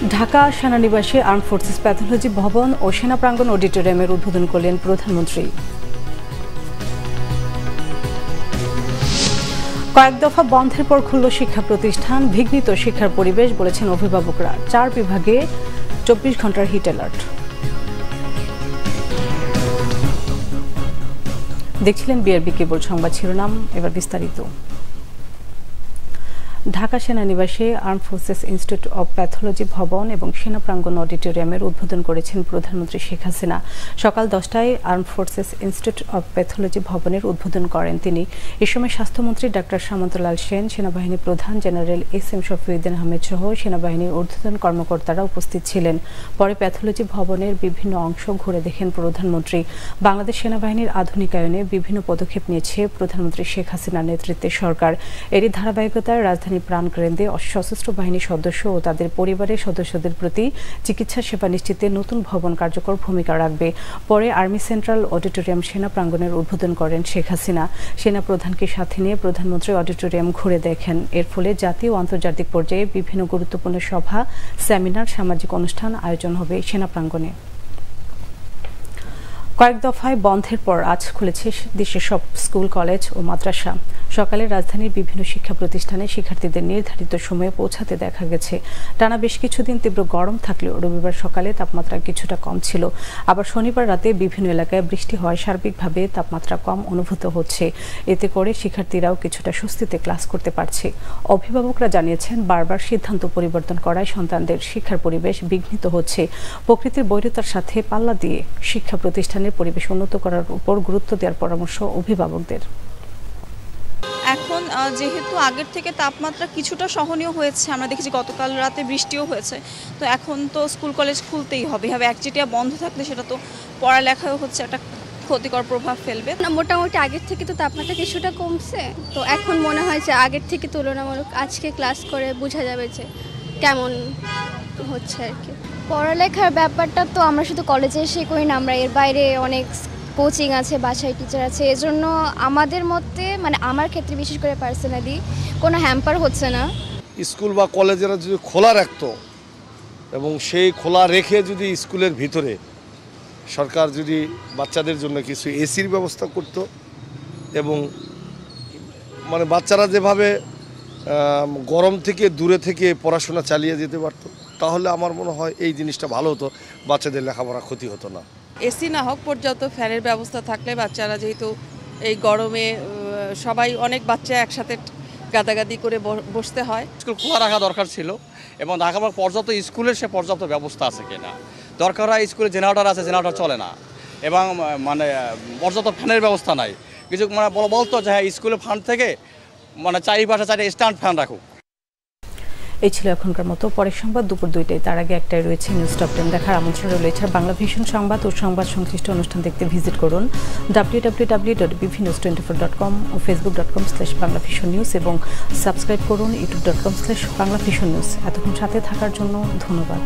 ঢাকা সেনানিবাসে arm forces pathology ভবন ও সেনা প্রাঙ্গণ অডিটোরিয়ামের উদ্বোধন করলেন প্রধানমন্ত্রী। কয়েক দফা বন্ধের পর খুলল শিক্ষা প্রতিষ্ঠান, বিঘ্নিত শিক্ষার পরিবেশ বলেছেন অভিভাবকরা। 4 বিভাগে 24 ঘন্টার হিট অ্যালার্ট। দেখছিলেন বিআরবি কেবল সংবাদ শিরোনাম, এবার বিস্তারিত। ঢাকা সেনানিবাসে arm forces institute of pathology ভবন এবং সেনা প্রাঙ্গণ অডিটোরিয়ামের উদ্বোধন করেছেন প্রধানমন্ত্রী শেখ হাসিনা। সকাল 10টায় armed forces institute of pathology ভবনের উদ্বোধন করেন তিনি। এ সময় স্বাস্থ্যমন্ত্রী ডাক্তার সামন্তলাল সেন, সেনাবাহিনী প্রধান জেনারেল এস.এম. শফিউদ্দিন আহমেদ সহ সেনাবাহিনীর ঊর্ধ্বতন কর্মকর্তারা উপস্থিত ছিলেন। পরে প্যাথোলজি ভবনের বিভিন্ন অংশ ঘুরে দেখেন প্রধানমন্ত্রী। বাংলাদেশ সেনাবাহিনীর আধুনিকায়নে বিভিন্ন পদক্ষেপ নিয়েছে প্রধানমন্ত্রী শেখ হাসিনার নেতৃত্বে সরকার। এরই ধারাবাহিকতায় রাজধানী প্রাণকেন্দ্রে সশস্ত্র বাহিনীর সদস্য ও তাদের পরিবারের সদস্যদের প্রতি চিকিৎসা সেবা নিশ্চিতে নতুন ভবন কার্যকর ভূমিকা রাখবে। পরে আর্মি সেন্ট্রাল অডিটোরিয়াম সেনা প্রাঙ্গণের উদ্বোধন করেন শেখ হাসিনা। সেনা প্রধানকে সাথে নিয়ে প্রধানমন্ত্রী অডিটোরিয়াম ঘুরে দেখেন। এর ফলে জাতীয় ও আন্তর্জাতিক পর্যায়ে বিভিন্ন গুরুত্বপূর্ণ সভা, সেমিনার, সামাজিক অনুষ্ঠান আয়োজন হবে সেনা প্রাঙ্গণে। কয়েক দফায় বন্ধের পর আজ খুলেছে দেশের সব স্কুল, কলেজ ও মাদ্রাসা। সকালে রাজধানীর বিভিন্ন শিক্ষা প্রতিষ্ঠানে শিক্ষার্থীদের নির্ধারিত সময়ে পৌঁছাতে দেখা গেছে। টানা বেশ কিছুদিন তীব্র গরম থাকলেও রবিবার সকালে তাপমাত্রা কিছুটা কম ছিল। আবার শনিবার রাতে বিভিন্ন এলাকায় বৃষ্টি হওয়ায় সার্বিকভাবে তাপমাত্রা কম অনুভূত হচ্ছে। এতে করে শিক্ষার্থীরাও কিছুটা স্বস্তিতে ক্লাস করতে পারছে। অভিভাবকরা জানিয়েছেন, বারবার সিদ্ধান্ত পরিবর্তন করায় সন্তানদের শিক্ষার পরিবেশ বিঘ্নিত হচ্ছে। প্রকৃতির বৈরতার সাথে পাল্লা দিয়ে শিক্ষা প্রতিষ্ঠানের পরিবেশ উন্নত করার উপর গুরুত্ব দেওয়ার পরামর্শ অভিভাবকদের। এখন যেহেতু আগের থেকে তাপমাত্রা কিছুটা সহনীয় হয়েছে, আমরা দেখেছি গতকাল রাতে বৃষ্টিও হয়েছে, তো এখন তো স্কুল কলেজ খুলতেই হবে। একচেটিয়া বন্ধ থাকলে সেটা তো পড়ালেখাও হচ্ছে একটা ক্ষতিকর প্রভাব ফেলবে। মোটামুটি আগের থেকে তো তাপমাত্রা কিছুটা কমছে, তো এখন মনে হয় যে আগের থেকে তুলনামূলক আজকে ক্লাস করে বোঝা যাবে যে কেমন হচ্ছে আর কি। পড়ালেখার ব্যাপারটা তো আমরা শুধু কলেজে এসে করি না, আমরা এর বাইরে অনেক কোচিং আছে, বাসায় টিচার আছে। এজন্য আমাদের মতে, মানে আমার ক্ষেত্রে বিশেষ করে পার্সোনালি কোনো হ্যাম্পার হচ্ছে না। স্কুল বা কলেজেরা যদি খোলা রাখতো এবং সেই খোলা রেখে যদি স্কুলের ভিতরে সরকার যদি বাচ্চাদের জন্য কিছু এসির ব্যবস্থা করত এবং মানে বাচ্চারা যেভাবে গরম থেকে দূরে থেকে পড়াশোনা চালিয়ে যেতে পারতো, তাহলে আমার মনে হয় এই জিনিসটা ভালো হতো, বাচ্চাদের লেখাপড়া ক্ষতি হতো না। এসি না হোক, পর্যাপ্ত ফ্যানের ব্যবস্থা থাকলে বাচ্চারা, যেহেতু এই গরমে সবাই অনেক বাচ্চা একসাথে গাদাগাদি করে বসতে হয়। স্কুল খোলা রাখা দরকার ছিল এবং ঢাকা পর্যাপ্ত স্কুলের সে পর্যাপ্ত ব্যবস্থা আছে কিনা। দরকার হয় স্কুলে জেনারেটর আছে, জেনারেটর চলে না, এবং মানে পর্যাপ্ত ফ্যানের ব্যবস্থা নাই। কিছু মানে বলতো যে হ্যাঁ স্কুলের ফান্ড থেকে মানে চারিপাশে 4টে স্ট্যান্ড ফ্যান রাখুক। এই ছিল এখনকার মতো। পরের সংবাদ দুপুর 2টায়। তার আগে একটাই রয়েছে নিউজ টপ 10 দেখার আমন্ত্রণ রইল। এছাড়া বাংলা ভিশন সংবাদ ও সংবাদ সংশ্লিষ্ট অনুষ্ঠান দেখতে ভিজিট করুন www.bvnews24.com ও facebook.com/banglavisionnews এবং সাবস্ক্রাইব করুন youtube.com/banglavisionnews। এতক্ষণ সাথে থাকার জন্য ধন্যবাদ।